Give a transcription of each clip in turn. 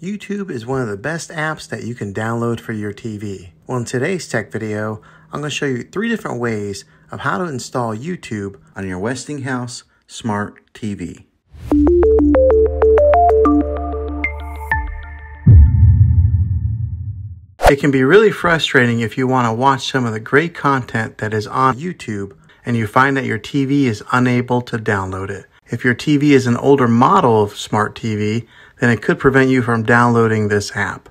YouTube is one of the best apps that you can download for your TV. Well, in today's tech video, I'm going to show you 3 different ways of how to install YouTube on your Westinghouse Smart TV. It can be really frustrating if you want to watch some of the great content that is on YouTube and you find that your TV is unable to download it. If your TV is an older model of Smart TV, then it could prevent you from downloading this app.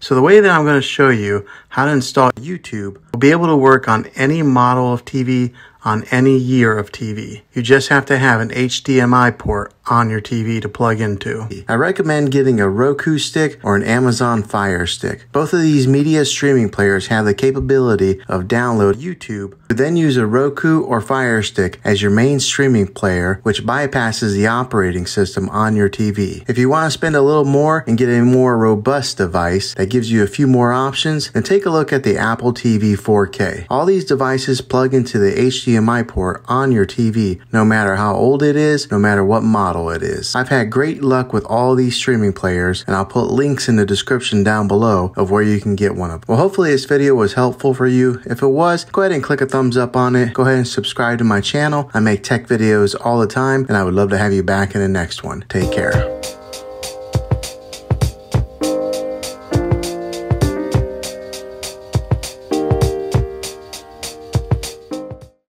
So the way that I'm going to show you how to install YouTube will be able to work on any model of TV on any year of TV. You just have to have an HDMI port on your TV to plug into. I recommend getting a Roku stick or an Amazon Fire Stick. Both of these media streaming players have the capability of download YouTube. You then use a Roku or Fire Stick as your main streaming player, which bypasses the operating system on your TV. If you want to spend a little more and get a more robust device that gives you a few more options, then take a look at the Apple TV 4K. All these devices plug into the HDMI port on your TV, no matter how old it is, no matter what model it is. I've had great luck with all these streaming players, and I'll put links in the description down below of where you can get one of them. Well, hopefully this video was helpful for you. If it was, go ahead and click a thumbs up on it. Go ahead and subscribe to my channel. I make tech videos all the time, and I would love to have you back in the next one. Take care.